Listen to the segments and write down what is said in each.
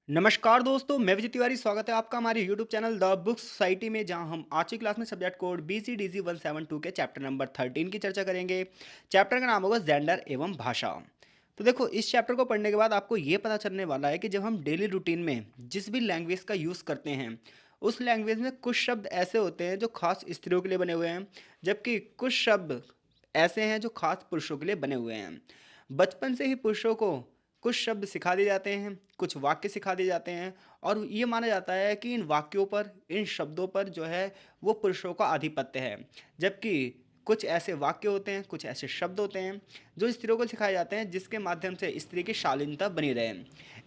नमस्कार दोस्तों, मैं विजय तिवारी। स्वागत है आपका हमारे YouTube channel the book society में, जहां हम आज की क्लास में सब्जेक्ट कोड BCDC 172 के चैप्टर नंबर 13 की चर्चा करेंगे। चैप्टर का नाम होगा जेंडर एवं भाषा। तो देखो, इस चैप्टर को पढ़ने के बाद आपको ये पता चलने वाला है कि जब हम डेली रूटीन में जिस भी लैंग्वेज का यूज़ करते हैं, उस लैंग्वेज में कुछ शब्द ऐसे होते हैं जो खास स्त्रियों के लिए बने हुए हैं, जबकि कुछ शब्द ऐसे हैं जो खास पुरुषों के लिए बने हुए हैं। बचपन से ही पुरुषों को कुछ शब्द सिखा दिए जाते हैं, कुछ वाक्य सिखा दिए जाते हैं, और ये माना जाता है कि इन वाक्यों पर, इन शब्दों पर जो है वो पुरुषों का आधिपत्य है। जबकि कुछ ऐसे वाक्य होते हैं, कुछ ऐसे शब्द होते हैं जो स्त्रियों को सिखाए जाते हैं, जिसके माध्यम से स्त्री की शालीनता बनी रहे।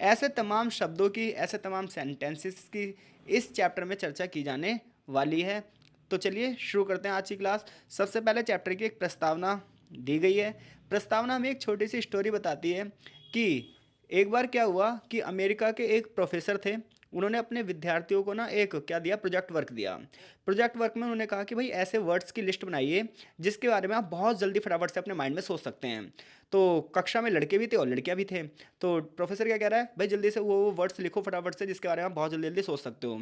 ऐसे तमाम शब्दों की, ऐसे तमाम सेंटेंसेस की इस चैप्टर में चर्चा की जाने वाली है। तो चलिए शुरू करते हैं आज की क्लास। सबसे पहले चैप्टर की एक प्रस्तावना दी गई है। प्रस्तावना में एक छोटी सी स्टोरी बताती है कि एक बार क्या हुआ कि अमेरिका के एक प्रोफेसर थे। उन्होंने अपने विद्यार्थियों को ना एक क्या दिया, प्रोजेक्ट वर्क दिया। प्रोजेक्ट वर्क में उन्होंने कहा कि भाई ऐसे वर्ड्स की लिस्ट बनाइए जिसके बारे में आप बहुत जल्दी फटाफट से अपने माइंड में सोच सकते हैं। तो कक्षा में लड़के भी थे और लड़कियां भी थे। तो प्रोफेसर क्या कह रहा है, भाई जल्दी से वो वर्ड्स लिखो फटाफट से जिसके बारे में आप बहुत जल्दी जल्दी सोच सकते हो।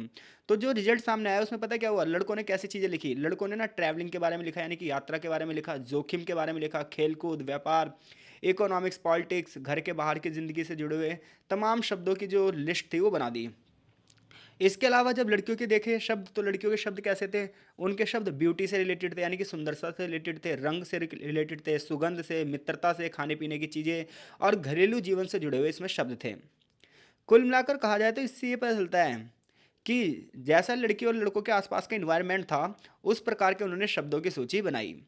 तो जो रिजल्ट सामने आया उसमें पता क्या हुआ, लड़कों ने कैसी चीज़ें लिखी। लड़कों ने ना ट्रैवलिंग के बारे में लिखा, यानी कि यात्रा के बारे में लिखा, जोखिम के बारे में लिखा, खेलकूद, व्यापार, इकोनॉमिक्स, पॉलिटिक्स, घर के बाहर की ज़िंदगी से जुड़े हुए तमाम शब्दों की जो लिस्ट थी वो बना दी। इसके अलावा जब लड़कियों के देखे शब्द, तो लड़कियों के शब्द कैसे थे। उनके शब्द ब्यूटी से रिलेटेड थे, यानी कि सुंदरता से रिलेटेड थे, रंग से रिलेटेड थे, सुगंध से, मित्रता से, खाने पीने की चीज़ें और घरेलू जीवन से जुड़े हुए इसमें शब्द थे। कुल मिलाकर कहा जाए तो इससे ये पता चलता है कि जैसा लड़की और लड़कों के आसपास का इन्वायरमेंट था, उस प्रकार के उन्होंने शब्दों की सूची बनाई।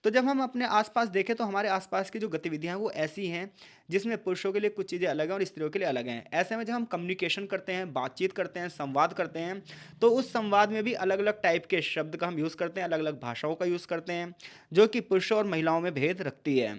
तो जब हम अपने आसपास देखें तो हमारे आसपास की जो गतिविधियां हैं वो ऐसी हैं जिसमें पुरुषों के लिए कुछ चीज़ें अलग हैं और स्त्रियों के लिए अलग हैं। ऐसे में जब हम कम्युनिकेशन करते हैं, बातचीत करते हैं, संवाद करते हैं, तो उस संवाद में भी अलग अलग टाइप के शब्द का हम यूज़ करते हैं, अलग अलग भाषाओं का यूज़ करते हैं, जो कि पुरुषों और महिलाओं में भेद रखती है।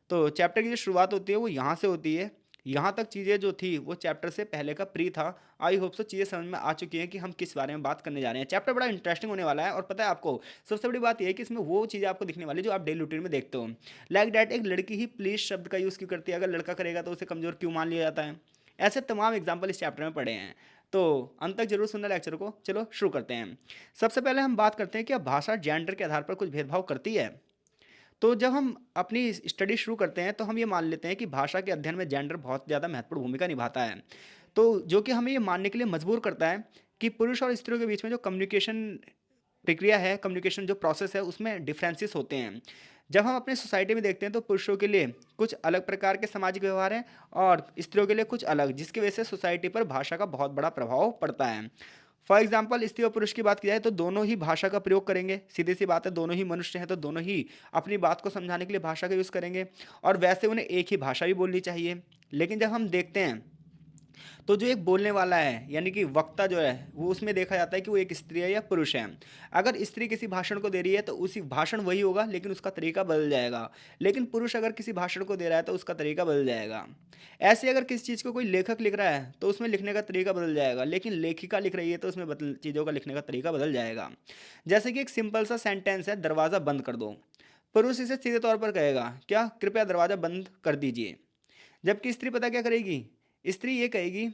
तो चैप्टर की जो शुरुआत होती है वो यहाँ से होती है। यहाँ तक चीज़ें जो थी वो चैप्टर से पहले का प्री था। आई होप सो चीज़ें समझ में आ चुकी हैं कि हम किस बारे में बात करने जा रहे हैं। चैप्टर बड़ा इंटरेस्टिंग होने वाला है, और पता है आपको सबसे बड़ी बात यह है कि इसमें वो चीज़ें आपको दिखने वाली जो आप डेली रूटीन में देखते हो। लाइक डैट, एक लड़की ही प्लीज शब्द का यूज़ क्यों करती है, अगर लड़का करेगा तो उसे कमज़ोर क्यों मान लिया जाता है। ऐसे तमाम एग्जाम्पल इस चैप्टर में पढ़े हैं। तो अंत तक जरूर सुनना लेक्चर को। चलो शुरू करते हैं। सबसे पहले हम बात करते हैं कि अब भाषा जेंडर के आधार पर कुछ भेदभाव करती है। तो जब हम अपनी स्टडी शुरू करते हैं तो हम ये मान लेते हैं कि भाषा के अध्ययन में जेंडर बहुत ज़्यादा महत्वपूर्ण भूमिका निभाता है। तो जो कि हमें ये मानने के लिए मजबूर करता है कि पुरुष और स्त्रियों के बीच में जो कम्युनिकेशन प्रक्रिया है, कम्युनिकेशन जो प्रोसेस है, उसमें डिफरेंसेस होते हैं। जब हम अपने सोसाइटी में देखते हैं तो पुरुषों के लिए कुछ अलग प्रकार के सामाजिक व्यवहार हैं और स्त्रियों के लिए कुछ अलग, जिसकी वजह से सोसाइटी पर भाषा का बहुत बड़ा प्रभाव पड़ता है। फॉर एग्जाम्पल, स्त्री और पुरुष की बात की जाए तो दोनों ही भाषा का प्रयोग करेंगे। सीधी सी बात है, दोनों ही मनुष्य हैं तो दोनों ही अपनी बात को समझाने के लिए भाषा का यूज़ करेंगे, और वैसे उन्हें एक ही भाषा भी बोलनी चाहिए। लेकिन जब हम देखते हैं तो जो एक बोलने वाला है, यानी कि वक्ता जो है, वो उसमें देखा जाता है कि वो एक स्त्री है या पुरुष है। अगर स्त्री किसी भाषण को दे रही है तो उसी भाषण वही होगा, लेकिन उसका तरीका बदल जाएगा। लेकिन पुरुष अगर किसी भाषण को दे रहा है तो उसका तरीका बदल जाएगा। ऐसे अगर किसी चीज़ को कोई लेखक लिख रहा है तो उसमें लिखने का तरीका बदल जाएगा, लेकिन लेखिका लिख रही है तो उसमें बदल चीज़ों का लिखने का तरीका बदल जाएगा। जैसे कि एक सिंपल सा सेंटेंस है, दरवाज़ा बंद कर दो। पुरुष इसे सीधे तौर पर कहेगा, क्या, कृपया दरवाज़ा बंद कर दीजिए। जबकि स्त्री पता क्या करेगी, स्त्री ये कहेगी,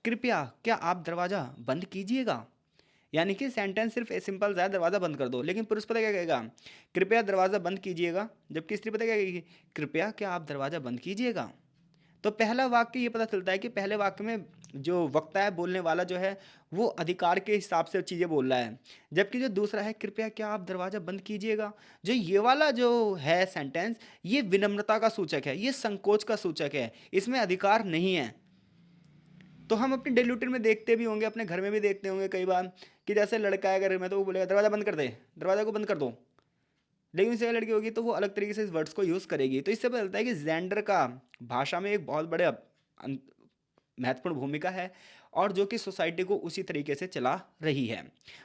कृपया क्या आप दरवाज़ा बंद कीजिएगा। यानी कि सेंटेंस सिर्फ सिंपल सा है, दरवाज़ा बंद कर दो। लेकिन पुरुष पता क्या कहेगा, कृपया दरवाज़ा बंद कीजिएगा। जबकि स्त्री पता क्या कहेगी, कृपया क्या आप दरवाज़ा बंद कीजिएगा। तो पहला वाक्य ये पता चलता है कि पहले वाक्य में जो वक्ता है, बोलने वाला जो है, वो अधिकार के हिसाब से चीज़ें बोल रहा है। जबकि जो दूसरा है, कृपया क्या आप दरवाज़ा बंद कीजिएगा, जो ये वाला जो है सेंटेंस, ये विनम्रता का सूचक है, ये संकोच का सूचक है, इसमें अधिकार नहीं है। तो हम अपनी डेली रूटीन में देखते भी होंगे, अपने घर में भी देखते होंगे कई बार, कि जैसे लड़का है घर में तो वो बोलेगा दरवाज़ा बंद कर दे, दरवाज़ा को बंद कर दो। लेकिन उससे अगर लड़की होगी तो वो अलग तरीके से इस वर्ड्स को यूज़ करेगी। तो इससे पता चलता है कि जेंडर का भाषा में एक बहुत बड़े महत्वपूर्ण भूमिका है, और जो कि सोसाइटी को उसी तरीके से चला रही है।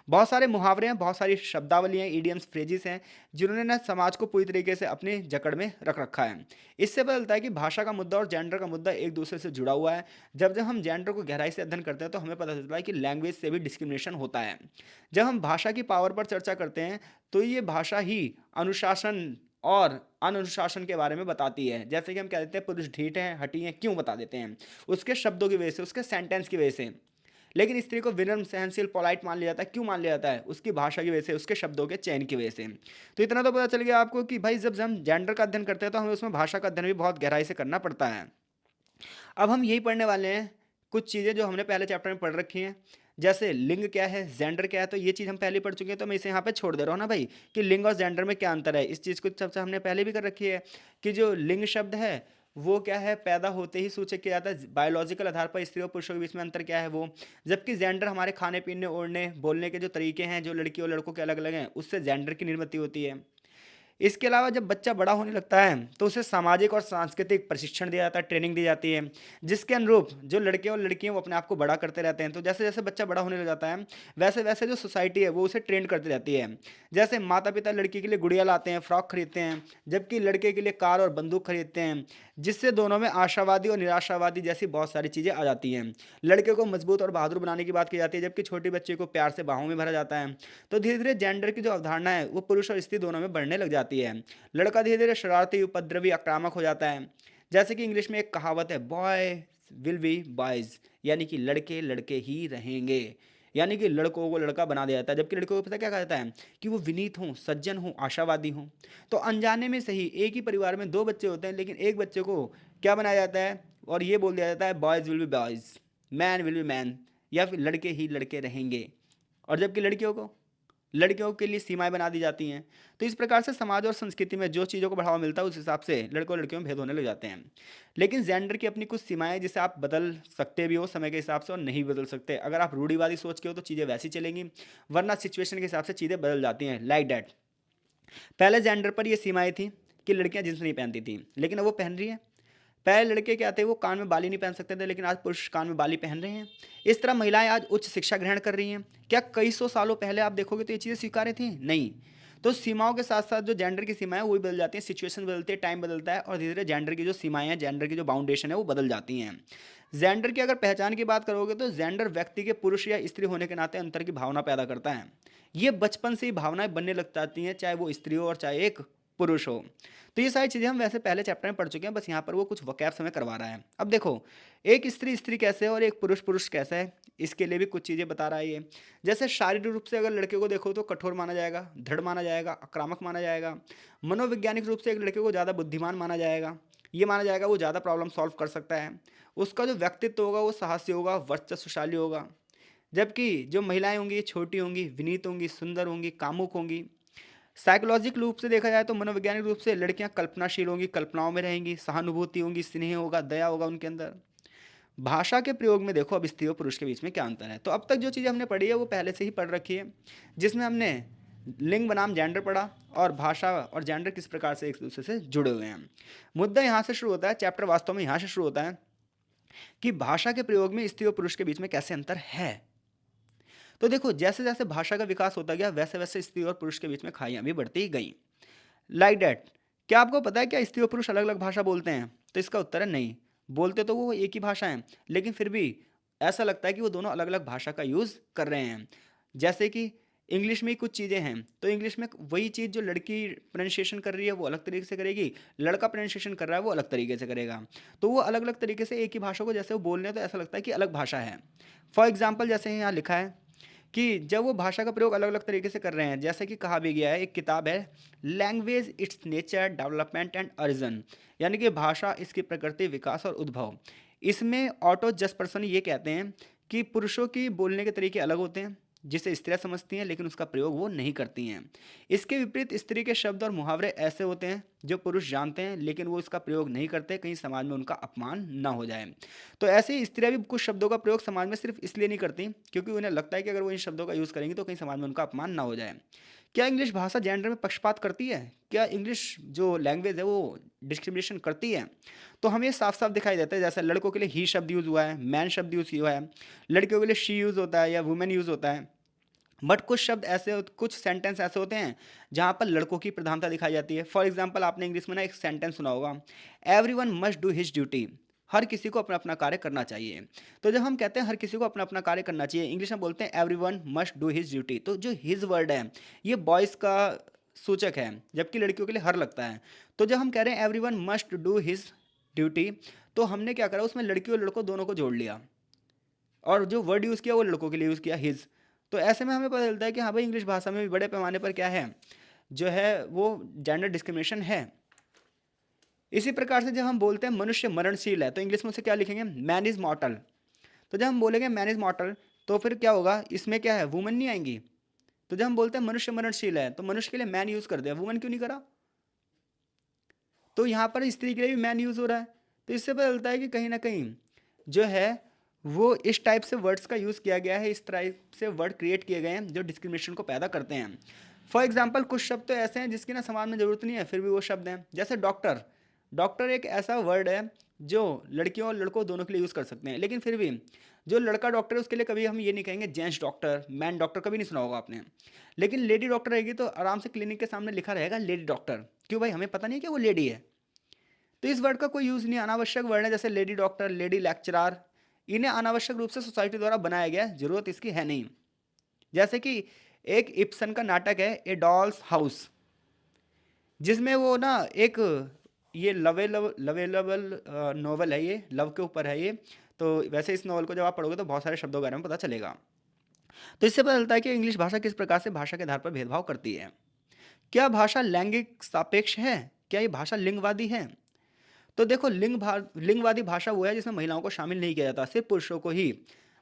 बहुत सारे मुहावरे हैं, बहुत सारी शब्दावली हैं, इडियम्स, फ्रेजेस हैं, जिन्होंने ना समाज को पूरी तरीके से अपने जकड़ में रख रखा है। इससे पता चलता है कि भाषा का मुद्दा और जेंडर का मुद्दा एक दूसरे से जुड़ा हुआ है। जब जब हम जेंडर को गहराई से अध्ययन करते हैं तो हमें पता चलता है कि लैंग्वेज से भी डिस्क्रिमिनेशन होता है। जब हम भाषा की पावर पर चर्चा करते हैं तो ये भाषा ही अनुशासन और अनुशासन के बारे में बताती है। जैसे कि हम कह देते हैं पुरुष ढीठ हैं, हठी हैं, क्यों बता देते हैं? उसके शब्दों की वजह से, उसके सेंटेंस की वजह से। लेकिन स्त्री को विनम्र, सहनशील, पोलाइट मान लिया जाता है। क्यों मान लिया जाता है? उसकी भाषा की वजह से, उसके शब्दों के चयन की वजह से। तो इतना तो पता चल गया आपको कि भाई जब हम जेंडर का अध्ययन करते हैं तो हमें उसमें भाषा का अध्ययन भी बहुत गहराई से करना पड़ता है। अब हम यही पढ़ने वाले हैं कुछ चीज़ें जो हमने पहले चैप्टर में पढ़ रखी हैं। जैसे लिंग क्या है, जेंडर क्या है, तो ये चीज़ हम पहले पढ़ चुके हैं, तो मैं इसे यहाँ पे छोड़ दे रहा हूँ ना भाई, कि लिंग और जेंडर में क्या अंतर है। इस चीज़ को सबसे हमने पहले भी कर रखी है कि जो लिंग शब्द है वो क्या है, पैदा होते ही सूचित किया जाता है। बायोलॉजिकल आधार पर स्त्री और पुरुषों के बीच में अंतर क्या है वो। जबकि जेंडर हमारे खाने पीने, ओढ़ने, बोलने के जो तरीके हैं जो लड़की और लड़कों के अलग अलग हैं, उससे जेंडर की निर्मित होती है। इसके अलावा जब बच्चा बड़ा होने लगता है तो उसे सामाजिक और सांस्कृतिक प्रशिक्षण दिया जाता है, ट्रेनिंग दी जाती है, जिसके अनुरूप जो लड़के और लड़कियां वो अपने आप को बड़ा करते रहते हैं। तो जैसे जैसे बच्चा बड़ा होने लग जाता है वैसे वैसे जो सोसाइटी है वो उसे ट्रेंड करती रहती है। जैसे माता पिता लड़की के लिए गुड़िया लाते हैं, फ्रॉक खरीदते हैं, जबकि लड़के के लिए कार और बंदूक खरीदते हैं, जिससे दोनों में आशावादी और निराशावादी जैसी बहुत सारी चीज़ें आ जाती हैं। लड़के को मजबूत और बहादुर बनाने की बात की जाती है, जबकि छोटी बच्ची को प्यार से बाहों में भरा जाता है। तो धीरे धीरे जेंडर की जो अवधारणा है वो पुरुष और स्त्री दोनों में बढ़ने लग जाती है। लड़का धीरे धीरे शरारती, उपद्रवी, आक्रामक हो जाता है। जैसे कि इंग्लिश में एक कहावत है, बॉय विल बी बॉयज, यानी कि लड़के लड़के ही रहेंगे। यानी कि लड़कों को लड़का बना दिया जाता है, जबकि लड़कों को पता क्या कहा जाता है कि वो विनीत हों, सज्जन हों, आशावादी हों। तो अनजाने में सही एक ही परिवार में दो बच्चे होते हैं, लेकिन एक बच्चे को क्या बनाया जाता है और ये बोल दिया जाता है boys will be boys, man will be man, या फिर लड़के ही लड़के रहेंगे। और जबकि लड़कियों के लिए सीमाएं बना दी जाती हैं। तो इस प्रकार से समाज और संस्कृति में जो चीज़ों को बढ़ावा मिलता है उस हिसाब से लड़कों और लड़कियों में भेद होने लग जाते हैं। लेकिन जेंडर की अपनी कुछ सीमाएं जिसे आप बदल सकते भी हो समय के हिसाब से और नहीं बदल सकते। अगर आप रूढ़िवादी सोच के हो तो चीज़ें वैसी चलेंगी, वरना सिचुएशन के हिसाब से चीज़ें बदल जाती हैं, लाइक डैट। पहले जेंडर पर ये सीमाएं थी कि लड़कियां जींस नहीं पहनती थी, लेकिन अब वो पहन रही हैं। पहले लड़के क्या थे, वो कान में बाली नहीं पहन सकते थे, लेकिन आज पुरुष कान में बाली पहन रहे हैं। इस तरह महिलाएं आज उच्च शिक्षा ग्रहण कर रही हैं। क्या कई सौ सालों पहले आप देखोगे तो ये चीज़ें स्वीकार्य थी? नहीं। तो सीमाओं के साथ साथ जो जेंडर की सीमाएं वो भी बदल जाती हैं, सिचुएशन बदलती है, टाइम बदलता है, और धीरे धीरे जेंडर की जो सीमाएं हैं, जेंडर की जो बाउंडेशन है वो बदल जाती हैं। जेंडर की अगर पहचान की बात करोगे तो जेंडर व्यक्ति के पुरुष या स्त्री होने के नाते अंतर की भावना पैदा करता है। ये बचपन से ही भावनाएं बनने लग जाती हैं, चाहे वो स्त्री हो और चाहे एक पुरुष हो। तो ये सारी चीज़ें हम वैसे पहले चैप्टर में पढ़ चुके हैं, बस यहाँ पर वो कुछ वकैब्स हमें करवा रहा है। अब देखो, एक स्त्री स्त्री कैसे है और एक पुरुष पुरुष कैसा है, इसके लिए भी कुछ चीज़ें बता रहा है ये। जैसे शारीरिक रूप से अगर लड़के को देखो तो कठोर माना जाएगा, दृढ़ माना जाएगा, आक्रामक माना जाएगा। मनोवैज्ञानिक रूप से एक लड़के को ज़्यादा बुद्धिमान माना जाएगा। ये माना जाएगा वो ज़्यादा प्रॉब्लम सॉल्व कर सकता है। उसका जो व्यक्तित्व होगा वो साहसी होगा, वर्चस्वशाली होगा। जबकि जो महिलाएं होंगी ये छोटी होंगी, विनीत होंगी, सुंदर होंगी, कामुक होंगी। साइकोलॉजिकल रूप से देखा जाए तो मनोवैज्ञानिक रूप से लड़कियां कल्पनाशील होंगी, कल्पनाओं में रहेंगी, सहानुभूति होंगी, स्नेह होगा, दया होगा उनके अंदर। भाषा के प्रयोग में देखो अब स्त्री और पुरुष के बीच में क्या अंतर है। तो अब तक जो चीज़ें हमने पढ़ी है वो पहले से ही पढ़ रखी है, जिसमें हमने लिंग बनाम जेंडर पढ़ा और भाषा और जेंडर किस प्रकार से एक दूसरे से जुड़े हुए हैं। मुद्दा यहाँ से शुरू होता है, चैप्टर वास्तव में यहाँ से शुरू होता है कि भाषा के प्रयोग में स्त्री और पुरुष के बीच में कैसे अंतर है। तो देखो, जैसे जैसे भाषा का विकास होता गया वैसे वैसे स्त्री और पुरुष के बीच में खाइयाँ भी बढ़ती गई, लाइक डैट। क्या आपको पता है क्या स्त्री और पुरुष अलग अलग भाषा बोलते हैं? तो इसका उत्तर है नहीं। बोलते तो वो एक ही भाषा है, लेकिन फिर भी ऐसा लगता है कि वो दोनों अलग अलग भाषा का यूज़ कर रहे हैं। जैसे कि इंग्लिश में ही कुछ चीज़ें हैं, तो इंग्लिश में वही चीज़ जो लड़की प्रोनाउंसिएशन कर रही है वो अलग तरीके से करेगी, लड़का प्रोनाउंसिएशन कर रहा है वो अलग तरीके से करेगा। तो वो अलग अलग तरीके से एक ही भाषा को जैसे वो बोल रहे हैं तो ऐसा लगता है कि अलग भाषा है। फॉर एग्जाम्पल, जैसे यहाँ लिखा है कि जब वो भाषा का प्रयोग अलग अलग तरीके से कर रहे हैं, जैसे कि कहा भी गया है, एक किताब है language it's nature development and origin, यानी कि भाषा, इसकी प्रकृति, विकास और उद्भव। इसमें ऑटो जसपर्सन ये कहते हैं कि पुरुषों की बोलने के तरीके अलग होते हैं जिसे स्त्रियां समझती हैं, लेकिन उसका प्रयोग वो नहीं करती हैं। इसके विपरीत स्त्री के शब्द और मुहावरे ऐसे होते हैं जो पुरुष जानते हैं लेकिन वो इसका प्रयोग नहीं करते, कहीं समाज में उनका अपमान ना हो जाए। तो ऐसे ही स्त्रियां भी कुछ शब्दों का प्रयोग समाज में सिर्फ इसलिए नहीं करती क्योंकि उन्हें लगता है कि अगर वो इन शब्दों का यूज़ करेंगी तो कहीं समाज में उनका अपमान ना हो जाए। क्या इंग्लिश भाषा जेंडर में पक्षपात करती है? क्या इंग्लिश जो लैंग्वेज है वो डिस्क्रिमिनेशन करती है? तो हमें साफ साफ दिखाई देता है। जैसे लड़कों के लिए ही शब्द यूज़ हुआ है, मैन शब्द यूज़ हुआ है, लड़कियों के लिए शी यूज़ होता है या वुमेन यूज़ होता है। बट कुछ शब्द ऐसे, कुछ सेंटेंस ऐसे होते हैं जहाँ पर लड़कों की प्रधानता दिखाई जाती है। फॉर एग्जाम्पल, आपने इंग्लिश में ना एक सेंटेंस सुना होगा, everyone must do his duty. हर किसी को अपना अपना कार्य करना चाहिए। तो जब हम कहते हैं हर किसी को अपना अपना कार्य करना चाहिए, इंग्लिश में बोलते हैं every one must do his duty. तो जो हिज वर्ड है ये बॉयज़ का सूचक है, जबकि लड़कियों के लिए हर लगता है। तो जब हम कह रहे हैं everyone must do his duty, तो हमने क्या करा, उसमें लड़की और लड़कों दोनों को जोड़ लिया, और जो वर्ड यूज़ किया वो लड़कों के लिए यूज़ किया, हिज। तो ऐसे में हमें पता चलता है कि हाँ भाई, इंग्लिश भाषा में भी बड़े पैमाने पर क्या है, जो है वो जेंडर डिस्क्रिमिनेशन है। इसी प्रकार से जब हम बोलते हैं मनुष्य मरणशील है, तो इंग्लिश में उसे क्या लिखेंगे, मैन इज मॉर्टल। तो जब हम बोलेंगे मैन इज मॉर्टल, तो फिर क्या होगा, इसमें क्या है, वुमन नहीं आएंगी। तो जब हम बोलते हैं मनुष्य मरणशील है, तो मनुष्य के लिए मैन यूज कर दिया, वुमन क्यों नहीं करा। तो यहाँ पर स्त्री के लिए भी मैन यूज हो रहा है। तो इससे पता चलता है कि कहीं ना कहीं जो है वो इस टाइप से वर्ड्स का यूज़ किया गया है, इस टाइप से वर्ड क्रिएट किए गए हैं जो डिस्क्रिमिनेशन को पैदा करते हैं। फॉर एग्जाम्पल कुछ शब्द तो ऐसे हैं जिसकी ना समाज में ज़रूरत नहीं है, फिर भी वो शब्द हैं, जैसे डॉक्टर। डॉक्टर एक ऐसा वर्ड है जो लड़कियों और लड़कों दोनों के लिए यूज़ कर सकते हैं, लेकिन फिर भी जो लड़का डॉक्टर है उसके लिए कभी हम ये नहीं कहेंगे जेंट्स डॉक्टर, मैन डॉक्टर, कभी नहीं सुना होगा आपने। लेकिन लेडी डॉक्टर रहेगी तो आराम से क्लिनिक के सामने लिखा रहेगा लेडी डॉक्टर। क्यों भाई, हमें पता नहीं है कि वो लेडी है। तो इस वर्ड का कोई यूज़ नहीं, अनावश्यक वर्ड है, जैसे लेडी डॉक्टर, लेडी लेक्चरार। इन्हें अनावश्यक रूप से सोसाइटी द्वारा बनाया गया है, जरूरत इसकी है नहीं। जैसे कि एक इब्सन का नाटक है ए डॉल्स हाउस, जिसमें वो ना एक ये लवेलेबल नॉवल है, ये लव के ऊपर है ये। तो वैसे इस नॉवल को जब आप पढ़ोगे तो बहुत सारे शब्दों के बारे में पता चलेगा। तो इससे पता चलता है कि इंग्लिश भाषा किस प्रकार से भाषा के आधार पर भेदभाव करती है। क्या भाषा लैंगिक सापेक्ष है, क्या ये भाषा लिंगवादी है। तो देखो, लिंगवादी भाषा वो है जिसमें महिलाओं को शामिल नहीं किया जाता, सिर्फ पुरुषों को ही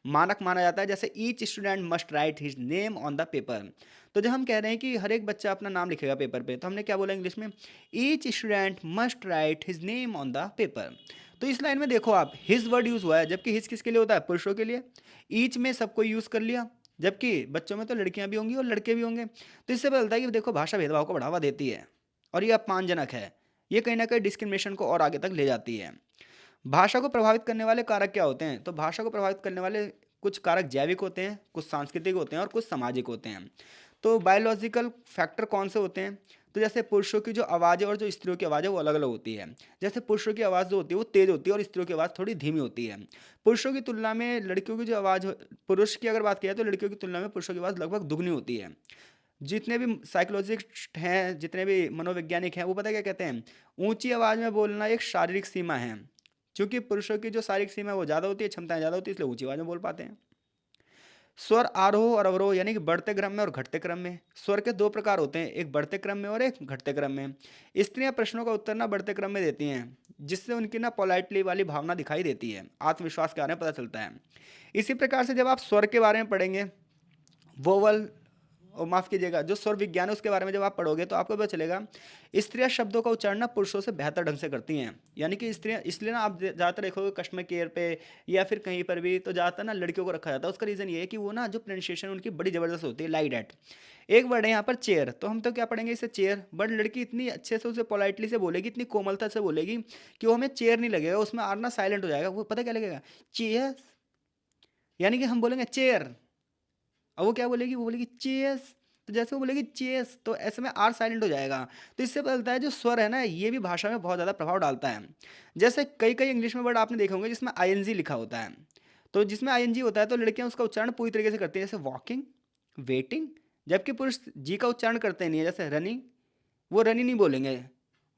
मानक माना जाता है। जैसे each student must write his name on the paper. तो जब हम कह रहे हैं कि हर एक बच्चा अपना नाम लिखेगा पेपर पे, तो हमने क्या बोला इंग्लिश में, each student must write his name on the paper. तो इस लाइन में देखो आप, हिज वर्ड यूज हुआ है, जबकि हिज किसके लिए होता है, पुरुषों के लिए। ईच में सबको यूज कर लिया, जबकि बच्चों में तो लड़कियां भी होंगी और लड़के भी होंगे। तो इससे पता चलता है कि देखो, भाषा भेदभाव को बढ़ावा देती है और ये अपमानजनक है। ये कहीं ना कहीं डिस्क्रिमिनेशन को और आगे तक ले जाती है। भाषा को प्रभावित करने वाले कारक क्या होते हैं, तो भाषा को प्रभावित करने वाले कुछ कारक जैविक होते हैं, कुछ सांस्कृतिक होते हैं और कुछ सामाजिक होते हैं। तो बायोलॉजिकल फैक्टर कौन से होते हैं, तो जैसे पुरुषों की जो आवाज़ है और जो स्त्रियों की आवाज़ है वो अलग अलग होती है। जैसे पुरुषों की आवाज़ जो होती है वो तेज़ होती है और स्त्रियों की आवाज़ थोड़ी धीमी होती है। पुरुषों की तुलना में लड़कियों की जो पुरुष की अगर बात किया तो लड़कियों की तुलना में पुरुषों की आवाज़ लगभग दुगनी होती है। जितने भी साइकोलॉजिस्ट हैं, जितने भी मनोवैज्ञानिक हैं, वो पता है क्या कहते हैं, ऊंची आवाज़ में बोलना एक शारीरिक सीमा है। क्योंकि पुरुषों की जो शारीरिक सीमा है वो ज़्यादा होती है, क्षमताएं ज़्यादा होती है, इसलिए ऊंची आवाज़ में बोल पाते हैं। स्वर आरोह और अवरोह, यानी कि बढ़ते क्रम में और घटते क्रम में। स्वर के दो प्रकार होते हैं, एक बढ़ते क्रम में और एक घटते क्रम में। स्त्रियां प्रश्नों का उत्तर ना बढ़ते क्रम में देती हैं, जिससे उनकी ना पोलाइटली वाली भावना दिखाई देती है, आत्मविश्वास के बारे में पता चलता है। इसी प्रकार से जब आप स्वर के बारे में पढ़ेंगे, वोवल, और माफ़ कीजिएगा, जो स्वर विज्ञान है उसके बारे में जब आप पढ़ोगे तो आपको पता चलेगा स्त्रियां शब्दों का उच्चारण ना पुरुषों से बेहतर ढंग से करती हैं। यानी कि स्त्रियां, इसलिए ना आप ज़्यादातर देखोगे कस्टमर केयर पे या फिर कहीं पर भी, तो ज़्यादातर ना लड़कियों को रखा जाता है। उसका रीज़न ये है कि वो ना जो प्रोनाउंसिएशन उनकी बड़ी ज़बरदस्त होती है, लाइक डैट। एक वर्ड है यहाँ पर चेयर, तो हम तो क्या पढ़ेंगे इसे चेयर, बट लड़की इतनी अच्छे से उसे पोलाइटली से बोलेगी, इतनी कोमलता से बोलेगी कि वो हमें चेयर नहीं लगेगा, उसमें आर ना साइलेंट हो जाएगा, वो पता क्या लगेगा, चेयर। यानी कि हम बोलेंगे चेयर, और वो क्या बोलेगी, वो बोलेगी चेस। तो जैसे वो बोलेगी चेस, तो ऐसे में आर साइलेंट हो जाएगा। तो इससे पता चलता है जो स्वर है ना, ये भी भाषा में बहुत ज़्यादा प्रभाव डालता है। जैसे कई कई इंग्लिश में वर्ड आपने देखे होंगे जिसमें आईएनजी लिखा होता है। तो जिसमें आईएनजी होता है तो लड़कियां उसका उच्चारण पूरी तरीके से करती हैं, जैसे वॉकिंग, वेटिंग। जबकि पुरुष जी का उच्चारण करते नहीं है, जैसे रनिंग, वो रनिंग नहीं बोलेंगे,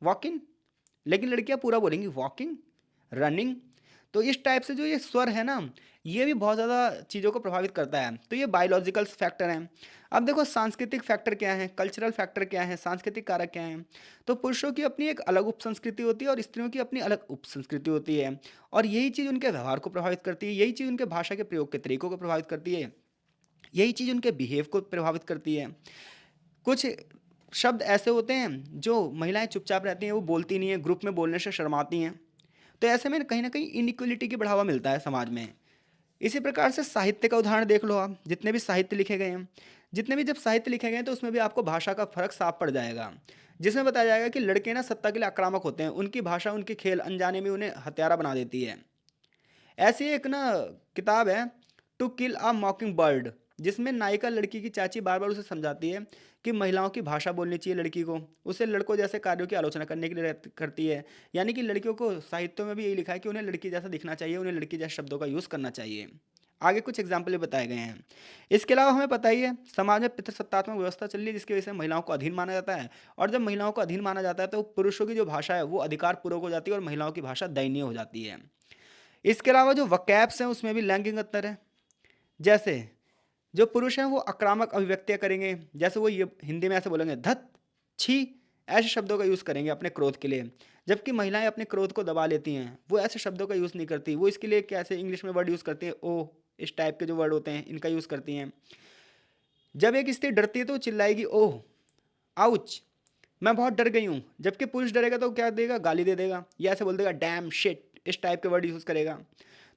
वॉकिंग। लेकिन लड़कियां पूरा बोलेंगी वॉकिंग, रनिंग। तो इस टाइप से जो ये स्वर है ना, ये भी बहुत ज़्यादा चीज़ों को प्रभावित करता है। तो ये बायोलॉजिकल फैक्टर हैं। अब देखो, सांस्कृतिक फैक्टर क्या है, कल्चरल फैक्टर क्या है, सांस्कृतिक कारक क्या हैं। तो पुरुषों की अपनी एक अलग उपसंस्कृति होती है और स्त्रियों की अपनी अलग उपसंस्कृति होती है। और यही चीज़ उनके व्यवहार को प्रभावित करती है, यही चीज़ उनके भाषा के प्रयोग के तरीकों को प्रभावित करती है, यही चीज़ उनके बिहेव को प्रभावित करती है। कुछ शब्द ऐसे होते हैं जो महिलाएं चुपचाप रहती हैं, वो बोलती नहीं है, ग्रुप में बोलने से शर्माती हैं। तो ऐसे में कहीं ना कहीं इनइक्वलिटी की बढ़ावा मिलता है समाज में। इसी प्रकार से साहित्य का उदाहरण देख लो आप, जितने भी साहित्य लिखे गए हैं, जितने भी जब साहित्य लिखे गए हैं तो उसमें भी आपको भाषा का फर्क साफ पड़ जाएगा। जिसमें बताया जाएगा कि लड़के ना सत्ता के लिए आक्रामक होते हैं, उनकी भाषा उनके खेल अनजाने में उन्हें हत्यारा बना देती है। ऐसी एक ना किताब है, टू किल अ मॉकिंग बर्ड, जिसमें नायिका लड़की की चाची बार बार उसे समझाती है कि महिलाओं की भाषा बोलनी चाहिए लड़की को, उसे लड़कों जैसे कार्यों की आलोचना करने के लिए करती है। यानी कि लड़कियों को साहित्यों में भी यही लिखा है कि उन्हें लड़की जैसा दिखना चाहिए, उन्हें लड़की जैसे शब्दों का यूज़ करना चाहिए। आगे कुछ एग्जाम्पल बताए गए हैं। इसके अलावा हमें पता ही है समाज में पितृसत्तात्मक व्यवस्था चल रही है जिसकी वजह से महिलाओं को अधीन माना जाता है, और जब महिलाओं को अधीन माना जाता है तो पुरुषों की जो भाषा है वो अधिकार पूर्वक हो जाती है और महिलाओं की भाषा दयनीय हो जाती है। इसके अलावा जो वकैब्स हैं उसमें भी लैंगिक अंतर है। जैसे जो पुरुष हैं वो आक्रामक अभिव्यक्तियां करेंगे, जैसे वो ये हिंदी में ऐसे बोलेंगे धत, छी, ऐसे शब्दों का यूज़ करेंगे अपने क्रोध के लिए। जबकि महिलाएं अपने क्रोध को दबा लेती हैं, वो ऐसे शब्दों का यूज़ नहीं करती, वो इसके लिए कैसे इंग्लिश में वर्ड यूज़ करती हैं, ओ, इस टाइप के जो वर्ड होते हैं इनका यूज़ करती हैं। जब एक स्त्री डरती है तो वो चिल्लाएगी ओह, आउच, मैं बहुत डर गई हूँ। जबकि पुरुष डरेगा तो क्या देगा, गाली दे देगा या ऐसे बोल देगा डैम, शिट, इस टाइप के वर्ड यूज़ करेगा।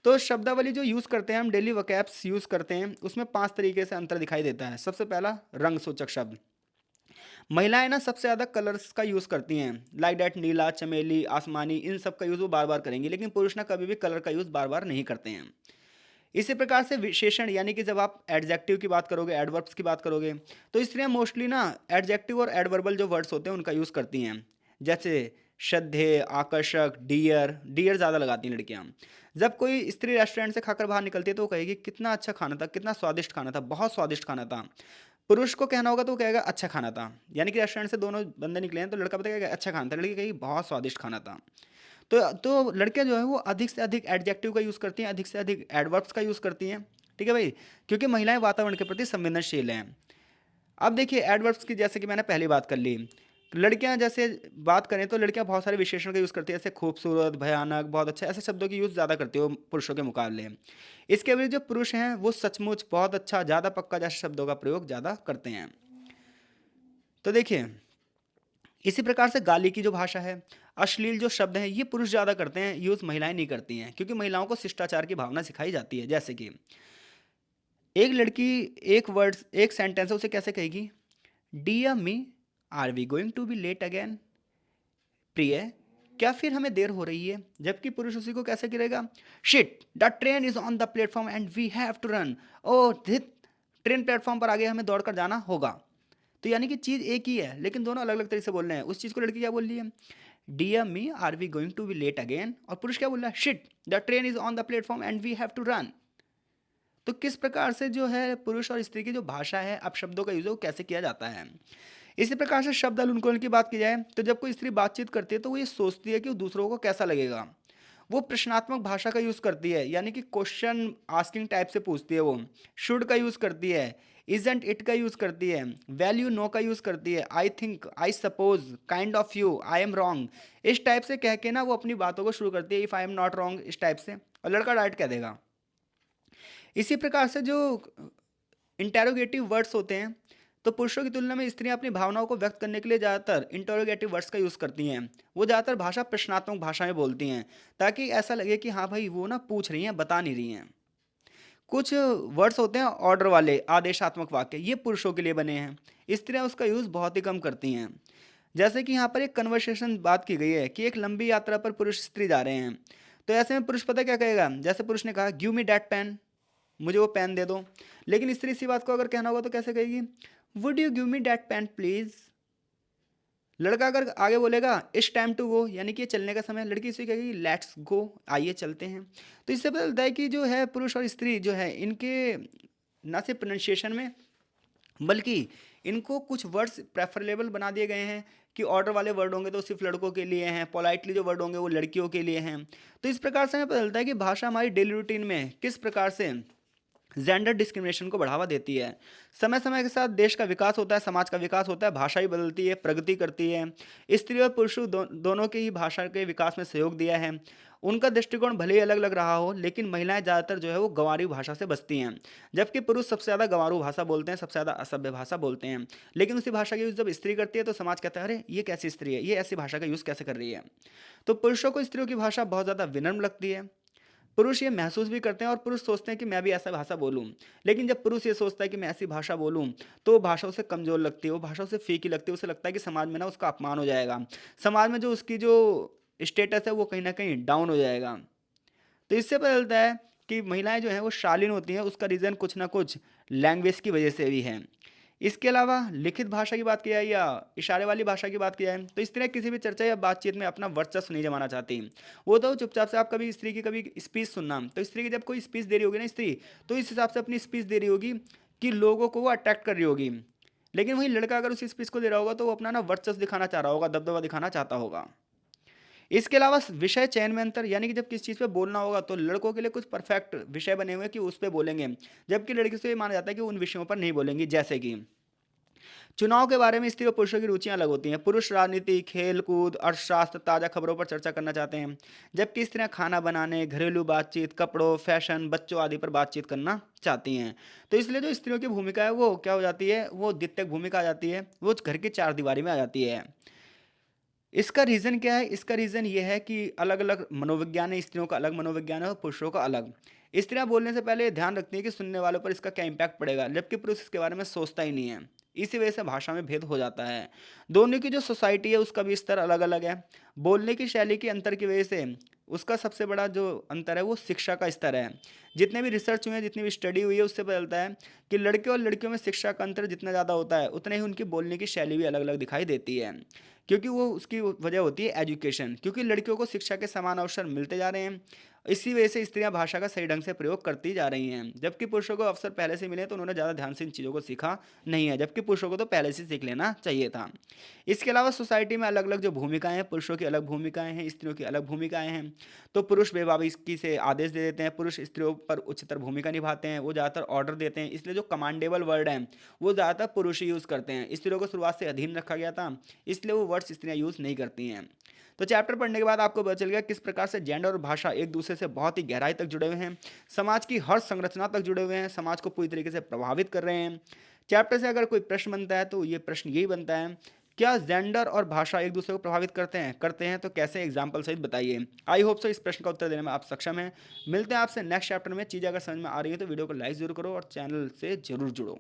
तो शब्दावली जो यूज़ करते हैं हम, डेली वकैब्स यूज़ करते हैं, उसमें 5 तरीके से अंतर दिखाई देता है। सबसे पहला, रंग सूचक शब्द। महिलाएं ना सबसे ज़्यादा कलर्स का यूज़ करती हैं, लाइक डैट, नीला, चमेली, आसमानी, इन सब का यूज़ वो बार बार करेंगी, लेकिन पुरुष ना कभी भी कलर का यूज़ बार बार नहीं करते हैं। इसी प्रकार से विशेषण, यानी कि जब आप एडजेक्टिव की बात करोगे, एडवर्ब्स की बात करोगे, तो स्त्रियां मोस्टली ना एडजेक्टिव और एडवर्बल जो वर्ड्स होते हैं उनका यूज़ करती हैं। जैसे श्रद्धेय, आकर्षक, डियर, डियर ज़्यादा लगाती हैं लड़कियां। जब कोई स्त्री रेस्टोरेंट से खाकर बाहर निकलती है तो वो कहेगी कितना अच्छा खाना था, कितना स्वादिष्ट खाना था, बहुत स्वादिष्ट खाना था। पुरुष को कहना होगा तो वो कहेगा अच्छा खाना था, यानी कि रेस्टोरेंट से दोनों बंदे निकले हैं तो लड़का बताएगा अच्छा खाना था, लड़की कहेगी बहुत स्वादिष्ट खाना था। तो लड़कियां जो है वो अधिक से अधिक एडजेक्टिव का यूज़ करती हैं, अधिक से अधिक एडवर्ब्स का यूज़ करती हैं। ठीक है भाई, क्योंकि महिलाएं वातावरण के प्रति संवेदनशील हैं। अब देखिए एडवर्ब्स की, जैसे कि मैंने पहली बात कर ली, लड़कियां जैसे बात करें तो लड़कियां बहुत सारे विशेषण का यूज़ करती है, जैसे खूबसूरत, भयानक, बहुत अच्छा, ऐसे शब्दों की यूज़ ज़्यादा करती है वो पुरुषों के मुकाबले। इसके वजह जो पुरुष हैं वो सचमुच, बहुत अच्छा, ज़्यादा, पक्का जैसे शब्दों का प्रयोग ज़्यादा करते हैं। तो देखिए इसी प्रकार से गाली की जो भाषा है, अश्लील जो शब्द हैं, ये पुरुष ज़्यादा करते हैं, यूज़ महिलाएं नहीं करती हैं, क्योंकि महिलाओं को शिष्टाचार की भावना सिखाई जाती है। जैसे कि एक लड़की एक वर्ड, एक सेंटेंस है, उसे कैसे कहेगी, dear me, are we going to be late again, प्रिय, क्या फिर हमें देर हो रही है। जबकि पुरुष उसी को कैसे करेगा, shit, the train is on the platform and we have to run, ओ धित, ट्रेन प्लेटफॉर्म पर आ गया, हमें दौड़कर जाना होगा। तो यानी कि चीज़ एक ही है लेकिन दोनों अलग अलग तरीके से बोल रहे हैं। उस चीज़ को लड़की क्या बोल रही है, dear me, are we going to be late again, और पुरुष क्या बोल रहा है, shit, the train is on the platform and we have to run. तो किस प्रकार से जो है पुरुष और स्त्री की जो भाषा है, अब शब्दों का यूज वो कैसे किया जाता है। इसी प्रकार से शब्द अनुकूलन की बात की जाए तो जब कोई स्त्री बातचीत करती है तो वो ये सोचती है कि वो दूसरों को कैसा लगेगा। वो प्रश्नात्मक भाषा का यूज़ करती है, यानी कि क्वेश्चन आस्किंग टाइप से पूछती है। वो शुड का यूज़ करती है, इजंट इट का यूज़ करती है, वैल्यू नो का यूज़ करती है, I think, I suppose, kind of you, I am wrong, इस टाइप से कह के ना वो अपनी बातों को शुरू करती है, if I am not wrong, इस टाइप से, और लड़का डायरेक्ट कह देगा। इसी प्रकार से जो इंटेरोगेटिव वर्ड्स होते हैं, तो पुरुषों की तुलना में स्त्रियां अपनी भावनाओं को व्यक्त करने के लिए ज़्यादातर इंटेरोगेटिव वर्ड्स का यूज़ करती हैं। वो ज़्यादातर भाषा प्रश्नात्मक भाषा में बोलती हैं, ताकि ऐसा लगे कि हाँ भाई वो ना पूछ रही हैं, बता नहीं रही हैं। कुछ वर्ड्स होते हैं ऑर्डर वाले, आदेशात्मक वाक्य, ये पुरुषों के लिए बने हैं, स्त्रियां उसका यूज़ बहुत ही कम करती हैं। जैसे कि यहाँ पर एक कन्वर्सेशन बात की गई है कि एक लंबी यात्रा पर पुरुष स्त्री जा रहे हैं, तो ऐसे में पुरुष पता क्या कहेगा, जैसे पुरुष ने कहा गिव मी डैट पेन, मुझे वो पेन दे दो। लेकिन स्त्री इसी बात को अगर कहना होगा तो कैसे कहेगी, would you give me that pen please. लड़का अगर आगे बोलेगा इट्स टाइम टू गो, यानी कि ये चलने का समय, लड़की इसे कहेगी लेट्स गो, आइए चलते हैं। तो इससे पता चलता है कि जो है पुरुष और स्त्री जो है इनके ना सिर्फ प्रोनाउंसिएशन में, बल्कि इनको कुछ वर्ड्स प्रेफरेबल बना दिए गए हैं कि ऑर्डर वाले वर्ड होंगे तो सिर्फ लड़कों के लिए हैं, पोलाइटली जो वर्ड होंगे वो लड़कियों के लिए हैं। तो इस प्रकार से हमें पता चलता है कि भाषा हमारी डेली रूटीन में किस प्रकार से जेंडर डिस्क्रिमिनेशन को बढ़ावा देती है। समय समय के साथ देश का विकास होता है, समाज का विकास होता है, भाषा भी बदलती है, प्रगति करती है। स्त्री और पुरुषों दोनों के ही भाषा के विकास में सहयोग दिया है। उनका दृष्टिकोण भले ही अलग लग रहा हो, लेकिन महिलाएं ज़्यादातर जो है वो गंवारी भाषा से बचती हैं, जबकि पुरुष सबसे ज़्यादा गंवारू भाषा बोलते हैं, सबसे ज़्यादा असभ्य भाषा बोलते हैं। लेकिन उसी भाषा का यूज़ जब स्त्री करती है तो समाज कहता है अरे ये कैसी स्त्री है, ये ऐसी भाषा का यूज़ कैसे कर रही है। तो पुरुषों को स्त्रियों की भाषा बहुत ज़्यादा विनम्र लगती है। पुरुष ये महसूस भी करते हैं और पुरुष सोचते हैं कि मैं भी ऐसा भाषा बोलूं। लेकिन जब पुरुष ये सोचता है कि मैं ऐसी भाषा बोलूं तो वो भाषा उसे कमज़ोर लगती है, वो भाषा उसे फीकी लगती है, उसे लगता है कि समाज में ना उसका अपमान हो जाएगा, समाज में जो उसकी जो स्टेटस है वो कहीं ना कहीं डाउन हो जाएगा। तो इससे पता चलता है कि महिलाएं जो हैं वो शालीन होती हैं, उसका रीज़न कुछ ना कुछ लैंग्वेज की वजह से भी है। इसके अलावा लिखित भाषा की बात की जाए या इशारे वाली भाषा की बात की जाए तो स्त्रियां किसी भी चर्चा या बातचीत में अपना वर्चस्व नहीं जमाना चाहती। वो तो चुपचाप से, आप कभी स्त्री की कभी स्पीच सुनना, तो स्त्री की जब कोई स्पीच दे रही होगी ना स्त्री, तो इस हिसाब से अपनी स्पीच दे रही होगी कि लोगों को वो अट्रैक्ट कर रही होगी। लेकिन वही लड़का अगर उस स्पीच को दे रहा होगा तो वो अपना ना वर्चस्व दिखाना चाह रहा होगा, दबदबा दिखाना चाहता होगा। इसके अलावा विषय चयन में अंतर, यानी कि जब किस चीज़ पे बोलना होगा तो लड़कों के लिए कुछ परफेक्ट विषय बने हुए हैं कि उस पे बोलेंगे, जबकि लड़कियों से ये माना जाता है कि उन विषयों पर नहीं बोलेंगी। जैसे कि चुनाव के बारे में स्त्री और पुरुषों की रुचियां अलग होती हैं। पुरुष राजनीति, खेल कूद, अर्थशास्त्र, ताज़ा खबरों पर चर्चा करना चाहते हैं, जबकि स्त्रियां खाना बनाने, घरेलू बातचीत, कपड़ों, फैशन, बच्चों आदि पर बातचीत करना चाहती हैं। तो इसलिए जो स्त्रियों की भूमिका है वो क्या हो जाती है, वो द्वितीयक भूमिका आ जाती है, वो घर की चार दीवारी में आ जाती है। इसका रीज़न क्या है? इसका रीज़न ये है कि अलग-अलग मनोविज्ञान है, स्त्रियों का अलग मनोविज्ञान है और पुरुषों का अलग। स्त्रियाँ बोलने से पहले ये ध्यान रखती हैं कि सुनने वालों पर इसका क्या इम्पैक्ट पड़ेगा, जबकि पुरुष इसके बारे में सोचता ही नहीं है। इसी वजह से भाषा में भेद हो जाता है। दोनों की जो सोसाइटी है उसका भी स्तर अलग-अलग है। बोलने की शैली के अंतर की वजह से उसका सबसे बड़ा जो अंतर है वो शिक्षा का स्तर है। जितने भी रिसर्च हुए हैं, जितनी भी स्टडी हुई है उससे पता चलता है कि लड़के और लड़कियों में शिक्षा का अंतर जितना ज़्यादा होता है, उतने ही उनकी बोलने की शैली भी अलग-अलग दिखाई देती है। क्योंकि वो उसकी वजह होती है एजुकेशन, क्योंकि लड़कियों को शिक्षा के समान अवसर मिलते जा रहे हैं। इसी वजह से स्त्रियां भाषा का सही ढंग से प्रयोग करती जा रही हैं, जबकि पुरुषों को अवसर पहले से मिले तो उन्होंने ज़्यादा ध्यान से इन चीज़ों को सीखा नहीं है, जबकि पुरुषों को तो पहले से सीख लेना चाहिए था। इसके अलावा सोसाइटी में अलग अलग जो भूमिकाएं हैं, पुरुषों की अलग भूमिकाएं हैं, स्त्रियों की अलग भूमिकाएं हैं। तो पुरुष बेबाकी से आदेश दे देते हैं, पुरुष स्त्रियों पर उच्चतर भूमिका निभाते हैं, वो ज़्यादातर ऑर्डर देते हैं, इसलिए जो कमांडेबल वर्ड हैं वो ज़्यादातर पुरुष ही यूज़ करते हैं। स्त्रियों को शुरुआत से अधीन रखा गया था, इसलिए वो वर्ड्स स्त्रियाँ यूज़ नहीं करती हैं। तो चैप्टर पढ़ने के बाद आपको पता चल गया किस प्रकार से जेंडर और भाषा एक दूसरे से बहुत ही गहराई तक जुड़े हुए हैं, समाज की हर संरचना तक जुड़े हुए हैं, समाज को पूरी तरीके से प्रभावित कर रहे हैं। चैप्टर से अगर कोई प्रश्न बनता है तो ये प्रश्न यही बनता है, क्या जेंडर और भाषा एक दूसरे को प्रभावित करते हैं तो कैसे? एग्जाम्पल सहित बताइए। आई होप सो इस प्रश्न का उत्तर देने में आप सक्षम हैं। मिलते हैं आपसे नेक्स्ट चैप्टर में। चीज़ें अगर समझ में आ रही है तो वीडियो को लाइक जरूर करो और चैनल से जरूर जुड़ो।